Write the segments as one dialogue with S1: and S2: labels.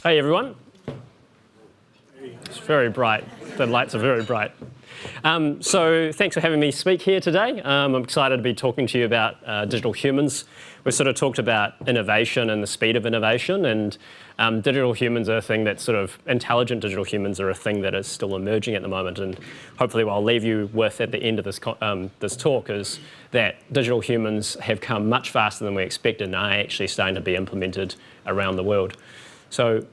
S1: Hey everyone. It's very bright. The lights are very bright. So thanks for having me speak here today. I'm excited to be talking to you about digital humans. We've sort of talked about innovation and the speed of innovation, and digital humans are a thing that's sort of, intelligent digital humans are a thing that is still emerging at the moment, and hopefully what I'll leave you with at the end of this talk is that digital humans have come much faster than we expected and are actually starting to be implemented around the world. So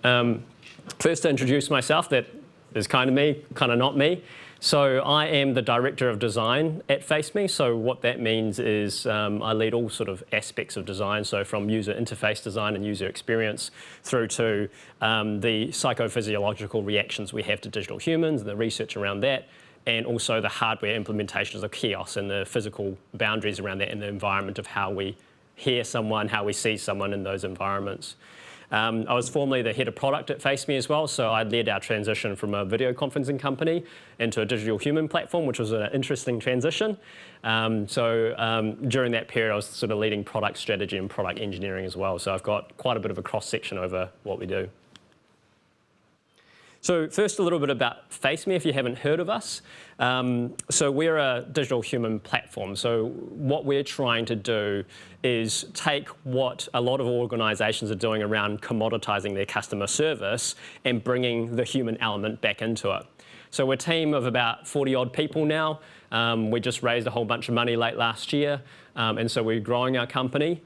S1: first to introduce myself, that is kind of me, kind of not me. So I am the Director of Design at FaceMe. So what that means is I lead all sort of aspects of design, so from user interface design and user experience through to the psychophysiological reactions we have to digital humans, the research around that, and also the hardware implementations of Kiosk and the physical boundaries around that and the environment of how we hear someone, how we see someone in those environments. I was formerly the head of product at FaceMe as well, so I led our transition from a video conferencing company into a digital human platform, which was an interesting transition. During that period, I was sort of leading product strategy and product engineering as well, so I've got quite a bit of a cross-section over what we do. So first, a little bit about FaceMe, if you haven't heard of us. So we're a digital human platform. So what we're trying to do is take what a lot of organizations are doing around commoditizing their customer service and bringing the human element back into it. So we're a team of about 40-odd people now. We just raised a whole bunch of money late last year, and so we're growing our company.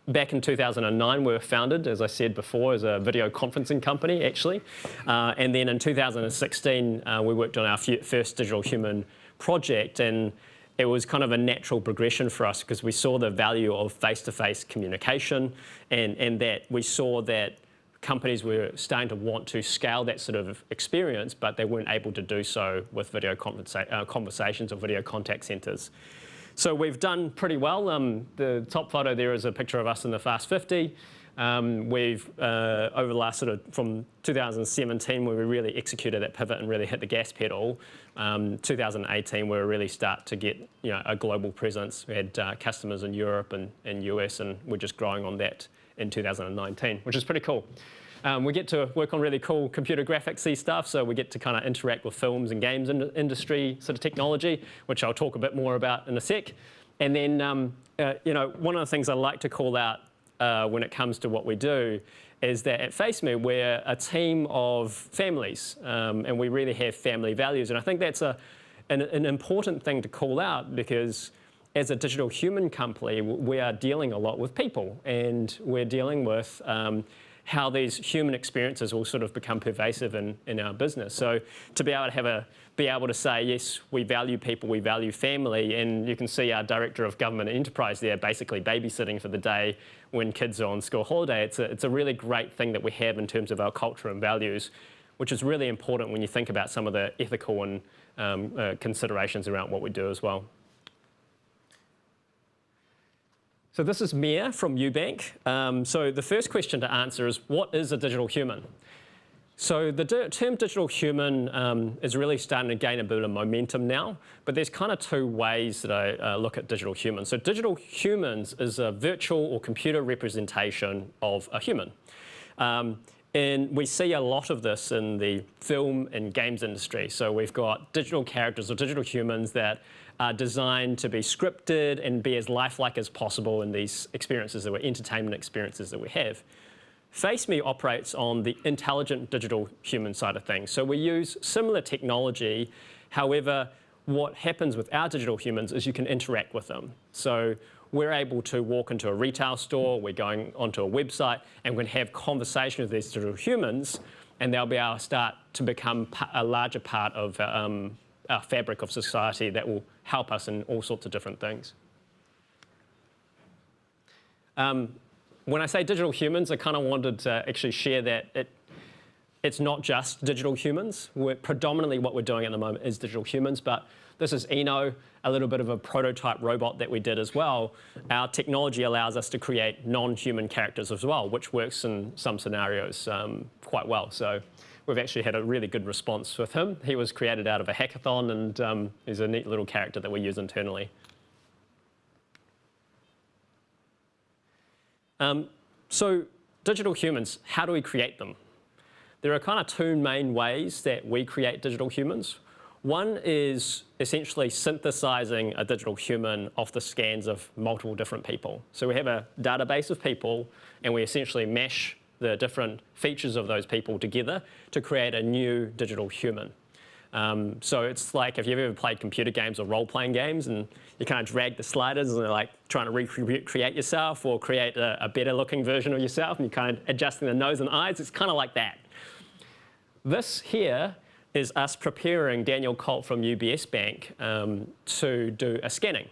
S1: Back in 2009, we were founded, as I said before, as a video conferencing company, actually. And then in 2016, we worked on our first digital human project, and it was kind of a natural progression for us because we saw the value of face-to-face communication, and that we saw that companies were starting to want to scale that sort of experience, but they weren't able to do so with video conversations or video contact centers. So we've done pretty well. The top photo there is a picture of us in the Fast 50. We've, over the last sort of, from 2017, where we really executed that pivot and really hit the gas pedal, 2018, we really start to get a global presence. We had customers in Europe and US, and we're just growing on that in 2019, which is pretty cool. We get to work on really cool computer graphics-y stuff, so we get to kind of interact with films and games industry sort of technology, which I'll talk a bit more about in a sec. And then, one of the things I like to call out when it comes to what we do is that at FaceMe, we're a team of families, and we really have family values. And I think that's an important thing to call out because as a digital human company, we are dealing a lot with people, and we're dealing with how these human experiences will sort of become pervasive in our business. So to be able to be able to say, yes, we value people, we value family, and you can see our Director of Government Enterprise there basically babysitting for the day when kids are on school holiday. It's a really great thing that we have in terms of our culture and values, which is really important when you think about some of the ethical and considerations around what we do as well. So this is Mia from Eubank. So the first question to answer is, what is a digital human? So the term digital human is really starting to gain a bit of momentum now, but there's kind of two ways that I look at digital humans. So digital humans is a virtual or computer representation of a human. And we see a lot of this in the film and games industry. So we've got digital characters or digital humans that are designed to be scripted and be as lifelike as possible in these experiences that entertainment experiences that we have. FaceMe operates on the intelligent digital human side of things. So we use similar technology. However, what happens with our digital humans is you can interact with them. So we're able to walk into a retail store, we're going onto a website, and we can have conversation with these digital humans, and they'll be able to start to become a larger part of our fabric of society that will help us in all sorts of different things. When I say digital humans, I kind of wanted to actually share that it's not just digital humans. Predominantly what we're doing at the moment is digital humans, but this is Eno, a little bit of a prototype robot that we did as well. Our technology allows us to create non-human characters as well, which works in some scenarios quite well. So we've actually had a really good response with him. He was created out of a hackathon, and he's a neat little character that we use internally. So digital humans, how do we create them? There are kind of two main ways that we create digital humans. One is essentially synthesizing a digital human off the scans of multiple different people. So we have a database of people, and we essentially mesh the different features of those people together to create a new digital human. So it's like if you've ever played computer games or role-playing games, and you kind of drag the sliders and they're like trying to recreate yourself or create a better-looking version of yourself, and you're kind of adjusting the nose and eyes. It's kind of like that. This here is us preparing Daniel Colt from UBS Bank to do a scanning.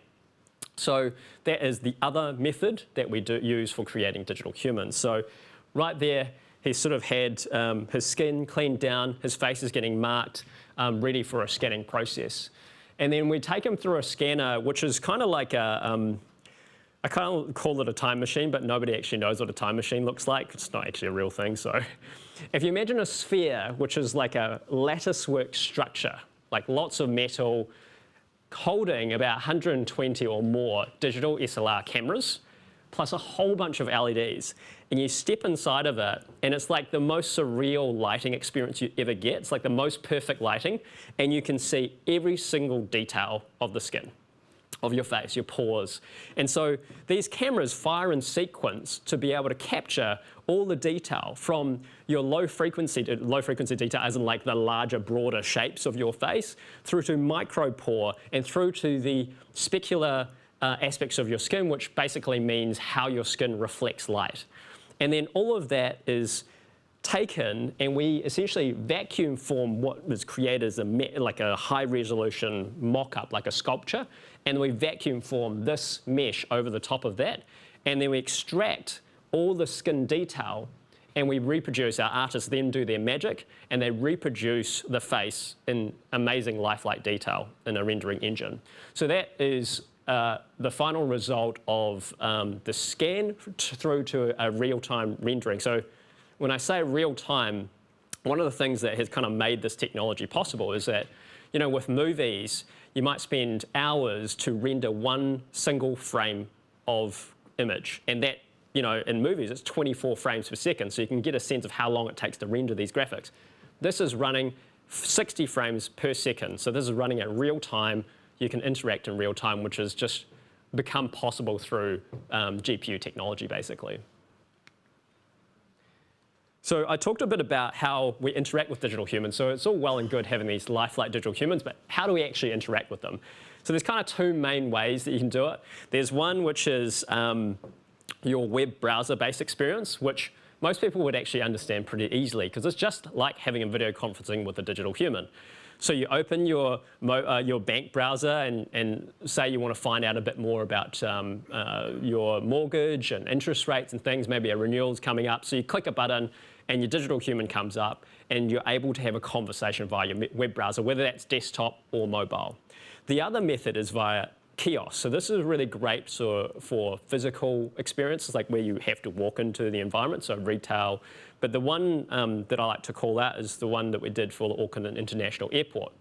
S1: So that is the other method that we use for creating digital humans. So right there, he's sort of had his skin cleaned down, his face is getting marked, ready for a scanning process. And then we take him through a scanner, which is kind of like I kind of call it a time machine, but nobody actually knows what a time machine looks like. It's not actually a real thing. So if you imagine a sphere, which is like a latticework structure, like lots of metal, holding about 120 or more digital SLR cameras, plus a whole bunch of LEDs. And you step inside of it, and it's like the most surreal lighting experience you ever get. It's like the most perfect lighting, and you can see every single detail of the skin, of your face, your pores. And so these cameras fire in sequence to be able to capture all the detail from your low frequency detail, as in like the larger, broader shapes of your face, through to micro pore and through to the specular aspects of your skin, which basically means how your skin reflects light. And then all of that is taken, and we essentially vacuum form what was created as like a high resolution mock-up, like a sculpture, and we vacuum form this mesh over the top of that, and then we extract all the skin detail, and we reproduce. Our artists then do their magic, and they reproduce the face in amazing lifelike detail in a rendering engine. So that is the final result of the scan through to a real-time rendering. So when I say real-time, one of the things that has kind of made this technology possible is that, you know, with movies, you might spend hours to render one single frame of image. And that, you know, in movies, it's 24 frames per second. So you can get a sense of how long it takes to render these graphics. This is running 60 frames per second. So this is running at real time. You can interact in real time, which has just become possible through GPU technology, basically. So I talked a bit about how we interact with digital humans. So it's all well and good having these lifelike digital humans, but how do we actually interact with them? So there's kind of two main ways that you can do it. There's one which is your web browser-based experience, which most people would actually understand pretty easily, because it's just like having a video conferencing with a digital human. So you open your bank browser and say you want to find out a bit more about your mortgage and interest rates and things, maybe a renewal's coming up. So you click a button and your digital human comes up and you're able to have a conversation via your web browser, whether that's desktop or mobile. The other method is via Kiosk. So this is really great for physical experiences, like where you have to walk into the environment, so retail. But the one that I like to call out is the one that we did for the Auckland International Airport.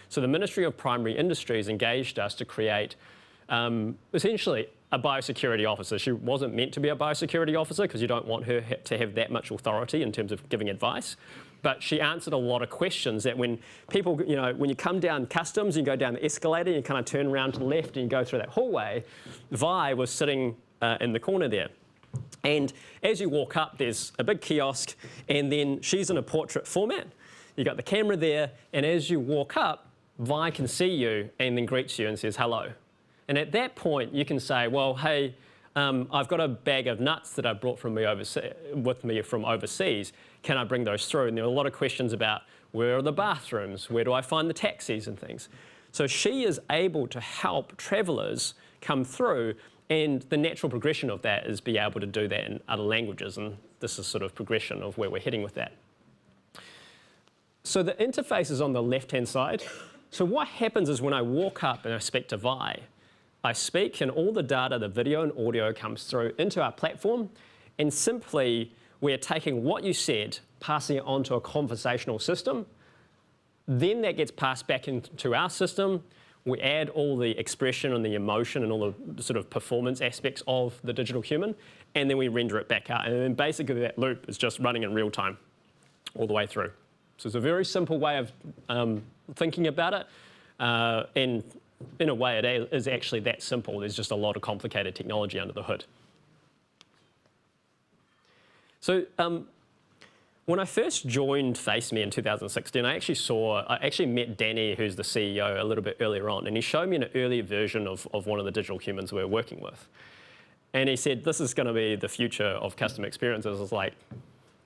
S1: So the Ministry of Primary Industries engaged us to create essentially a biosecurity officer. She wasn't meant to be a biosecurity officer because you don't want her to have that much authority in terms of giving advice. But she answered a lot of questions that when people, you know, when you come down customs, you go down the escalator, you kind of turn around to the left and you go through that hallway, Vi was sitting in the corner there. And as you walk up, there's a big kiosk, and then she's in a portrait format. You got the camera there, and as you walk up, Vi can see you and then greets you and says hello. And at that point, you can say, well, hey, I've got a bag of nuts that I brought with me from overseas. Can I bring those through? And there are a lot of questions about where are the bathrooms? Where do I find the taxis and things? So she is able to help travelers come through, and the natural progression of that is be able to do that in other languages, and this is sort of progression of where we're heading with that. So the interface is on the left-hand side. So what happens is when I walk up and I speak to Vi, I speak and all the data, the video and audio comes through into our platform, and simply we're taking what you said, passing it onto a conversational system. Then that gets passed back into our system. we add all the expression and the emotion and all the sort of performance aspects of the digital human, and then we render it back out. And then basically that loop is just running in real time all the way through. So it's a very simple way of thinking about it. And in a way, it is actually that simple. There's just a lot of complicated technology under the hood. So when I first joined FaceMe in 2016, I actually met Danny, who's the CEO, a little bit earlier on, and he showed me an earlier version of one of the digital humans we were working with. And he said, this is going to be the future of customer experiences. I was like,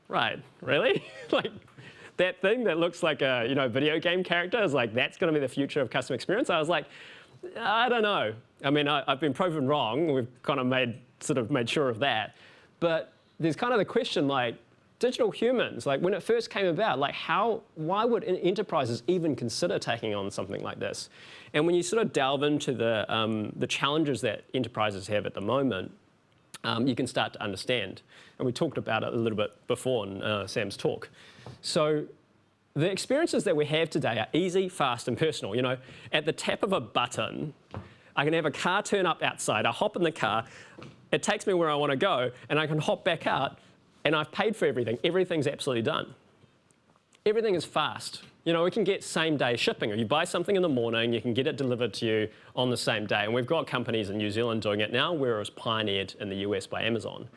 S1: right, really? Like, that thing that looks like a video game character is like, that's going to be the future of customer experience? I was like, I don't know. I mean, I've been proven wrong. We've kind of made sure of that. But there's kind of the question, like, digital humans, like when it first came about, like why would enterprises even consider taking on something like this? And when you sort of delve into the challenges that enterprises have at the moment, you can start to understand. And we talked about it a little bit before in Sam's talk. So the experiences that we have today are easy, fast, and personal. You know, at the tap of a button, I can have a car turn up outside, I hop in the car, it takes me where I want to go, and I can hop back out, and I've paid for everything. Everything's absolutely done. Everything is fast. You know, we can get same-day shipping. Or you buy something in the morning, you can get it delivered to you on the same day. And we've got companies in New Zealand doing it now, where it was pioneered in the US by Amazon.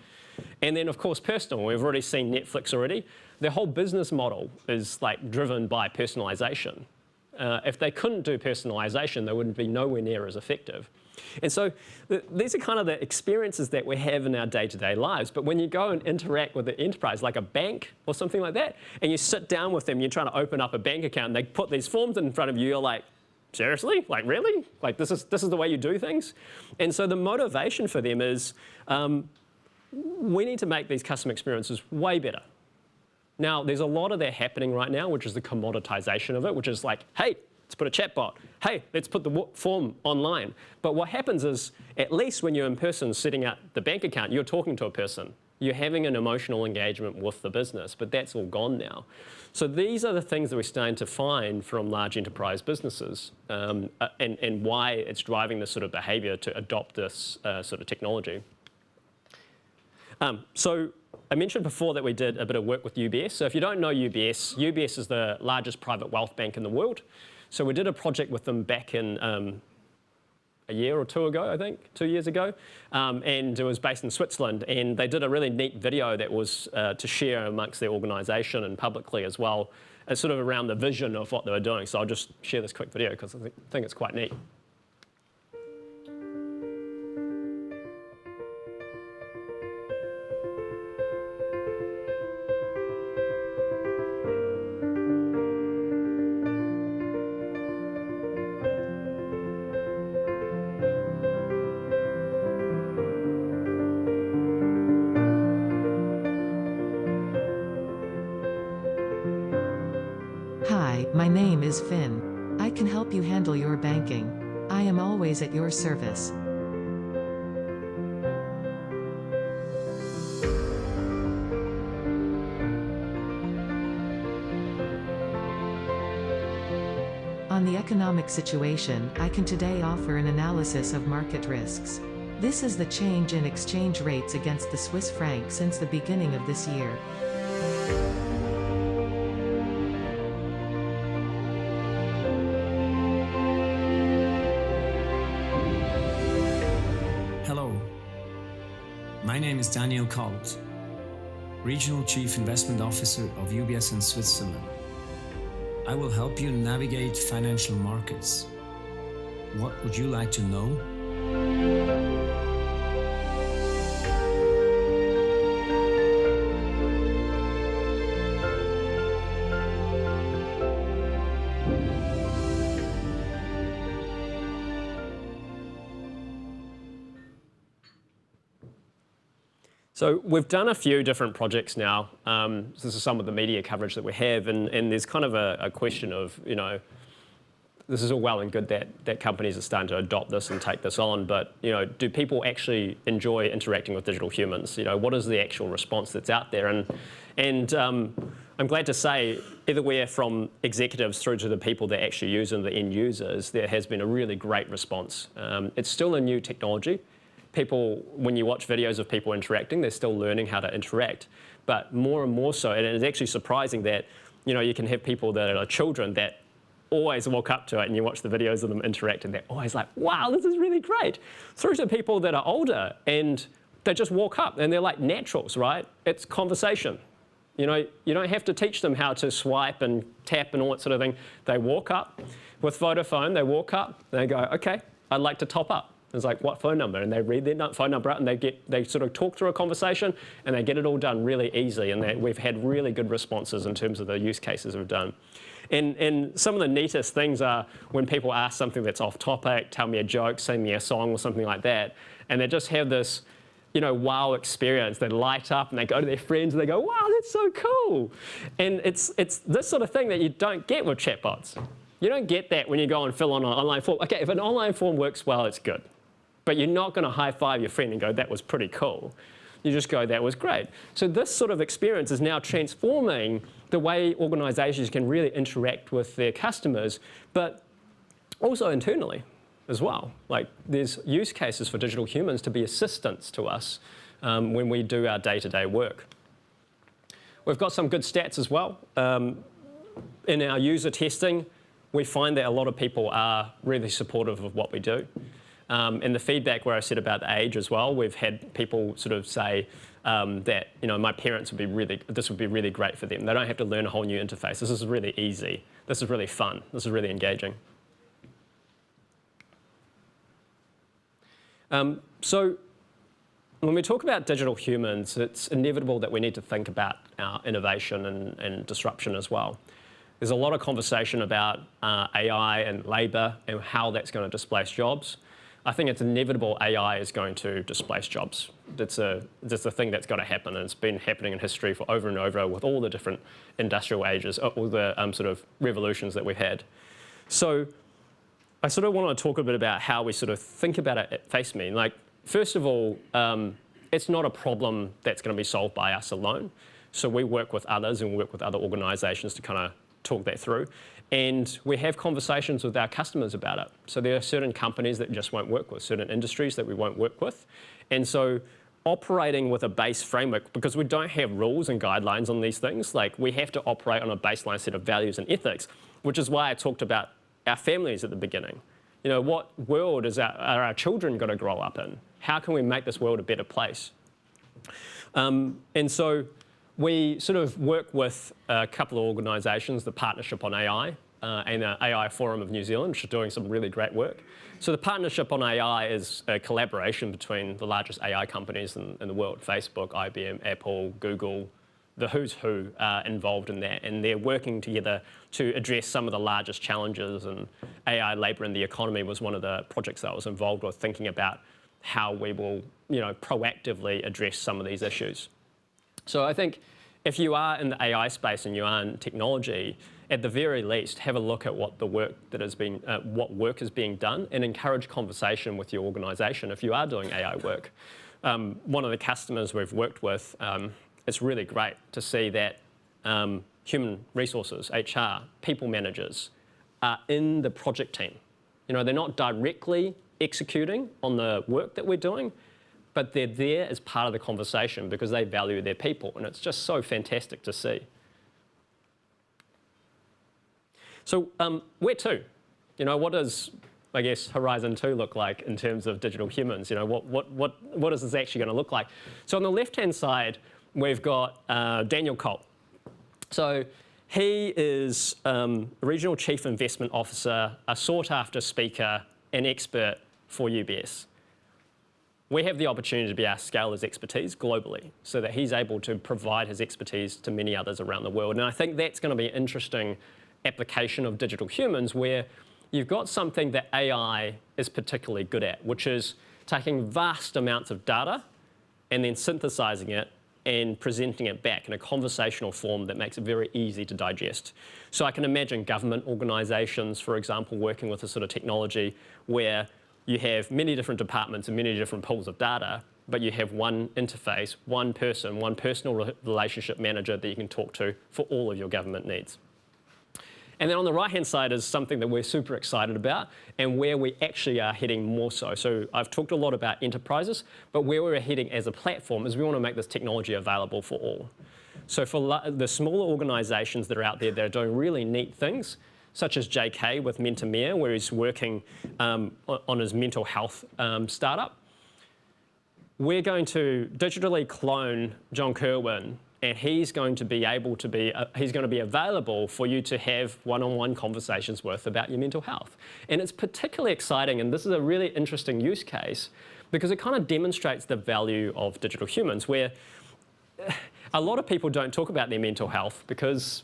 S1: And then, of course, personal. We've already seen Netflix already. Their whole business model is like driven by personalization. If they couldn't do personalization, they wouldn't be nowhere near as effective. And so these are kind of the experiences that we have in our day-to-day lives. But when you go and interact with an enterprise, like a bank or something like that, and you sit down with them, you're trying to open up a bank account, and they put these forms in front of you, you're like, seriously? Like, really? Like, this is the way you do things? And so the motivation for them is, we need to make these customer experiences way better. Now, there's a lot of that happening right now, which is the commoditization of it, which is like, hey, let's put a chatbot. Hey, let's put the form online. But what happens is, at least when you're in person setting up the bank account, you're talking to a person. You're having an emotional engagement with the business, but that's all gone now. So these are the things that we're starting to find from large enterprise businesses, and why it's driving this sort of behavior to adopt this sort of technology. So I mentioned before that we did a bit of work with UBS. So if you don't know UBS, UBS is the largest private wealth bank in the world. So we did a project with them back in a year or two ago, I think, 2 years ago. And it was based in Switzerland. And they did a really neat video that was to share amongst their organisation and publicly as well, as sort of around the vision of what they were doing. So I'll just share this quick video because I think it's quite neat.
S2: Hi, my name is Finn. I can help you handle your banking. I am always at your service. On the economic situation, I can today offer an analysis of market risks. This is the change in exchange rates against the Swiss franc since the beginning of this year.
S3: Hello, my name is Daniel Colt, Regional Chief Investment Officer of UBS in Switzerland. I will help you navigate financial markets. What would you like to know?
S1: So we've done a few different projects now. This is some of the media coverage that we have, and there's kind of a question of, you know, this is all well and good that companies are starting to adopt this and take this on, but do people actually enjoy interacting with digital humans? What is the actual response that's out there? And I'm glad to say, everywhere from executives through to the people that actually use and the end users, there has been a really great response. It's still a new technology. People, when you watch videos of people interacting, they're still learning how to interact, but more and more so, and it's actually surprising that you can have people that are children that always walk up to it, and you watch the videos of them interact, and they're always like, wow, this is really great. Through to people that are older, and they just walk up, and they're like naturals, right? It's conversation. You don't have to teach them how to swipe and tap and all that sort of thing. They walk up with Vodafone, they walk up, and they go, okay, I'd like to top up. It's like, what phone number? And they read their phone number out, and they sort of talk through a conversation, and they get it all done really easily, and we've had really good responses in terms of the use cases we've done. And some of the neatest things are when people ask something that's off topic, tell me a joke, sing me a song or something like that, and they just have this wow experience. They light up and they go to their friends and they go, wow, that's so cool. And it's this sort of thing that you don't get with chatbots. You don't get that when you go and fill on an online form. Okay, if an online form works well, it's good. But you're not going to high-five your friend and go, that was pretty cool. You just go, that was great. So this sort of experience is now transforming the way organizations can really interact with their customers, but also internally as well. Like, there's use cases for digital humans to be assistants to us when we do our day-to-day work. We've got some good stats as well. In our user testing, we find that a lot of people are really supportive of what we do. And the feedback where I said about the age as well, we've had people sort of say that my parents this would be really great for them. They don't have to learn a whole new interface. This is really easy. This is really fun. This is really engaging. So when we talk about digital humans, it's inevitable that we need to think about our innovation and disruption as well. There's a lot of conversation about AI and labour and how that's going to displace jobs. I think it's inevitable AI is going to displace jobs. It's a thing that's got to happen, and it's been happening in history for over and over with all the different industrial ages, all the sort of revolutions that we've had. So I sort of want to talk a bit about how we sort of think about it at FaceMe. Like, first of all, it's not a problem that's going to be solved by us alone. So we work with others and work with other organisations to kind of talk that through. And we have conversations with our customers about it. So there are certain companies that just won't work with, certain industries that we won't work with. And so operating with a base framework, because we don't have rules and guidelines on these things, like, we have to operate on a baseline set of values and ethics, which is why I talked about our families at the beginning. What world are our children going to grow up in? How can we make this world a better place? And so we sort of work with a couple of organisations, the Partnership on AI and the AI Forum of New Zealand, which are doing some really great work. So the Partnership on AI is a collaboration between the largest AI companies in the world: Facebook, IBM, Apple, Google. The who's who are involved in that, and they're working together to address some of the largest challenges. And AI, labour and the economy was one of the projects that I was involved with, thinking about how we will proactively address some of these issues. So I think if you are in the AI space and you are in technology, at the very least, have a look at what the work that has been, what work is being done, and encourage conversation with your organisation if you are doing AI work. One of the customers we've worked with, it's really great to see that human resources, HR, people managers are in the project team. They're not directly executing on the work that we're doing, but they're there as part of the conversation because they value their people, and it's just so fantastic to see. So where to? What does, I guess, Horizon 2 look like in terms of digital humans? What is this actually going to look like? So on the left-hand side, we've got Daniel Colt. So he is Regional Chief Investment Officer, a sought-after speaker, an expert for UBS. We have the opportunity to be able to scale his expertise globally so that he's able to provide his expertise to many others around the world. And I think that's going to be an interesting application of digital humans, where you've got something that AI is particularly good at, which is taking vast amounts of data and then synthesizing it and presenting it back in a conversational form that makes it very easy to digest. So I can imagine government organisations, for example, working with this sort of technology where you have many different departments and many different pools of data, but you have one interface, one person, one personal relationship manager that you can talk to for all of your government needs. And then on the right-hand side is something that we're super excited about and where we actually are heading more so. So I've talked a lot about enterprises, but where we're heading as a platform is we want to make this technology available for all. So for the smaller organisations that are out there that are doing really neat things, such as JK with Mentamere, where he's working on his mental health startup, we're going to digitally clone John Kerwin, and he's going to be available for you to have one-on-one conversations with about your mental health. And it's particularly exciting, and this is a really interesting use case because it kind of demonstrates the value of digital humans, where a lot of people don't talk about their mental health because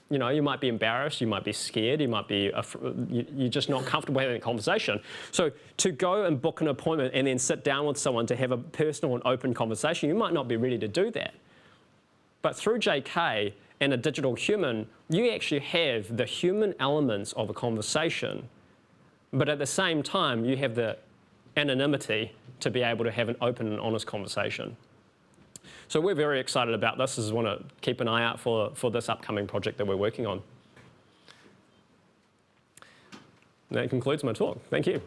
S1: you might be embarrassed, you might be scared, you're just not comfortable having a conversation. So to go and book an appointment and then sit down with someone to have a personal and open conversation, you might not be ready to do that. But through JK and a digital human, you actually have the human elements of a conversation, but at the same time, you have the anonymity to be able to have an open and honest conversation. So we're very excited about this. I just want to keep an eye out for this upcoming project that we're working on. And that concludes my talk. Thank you.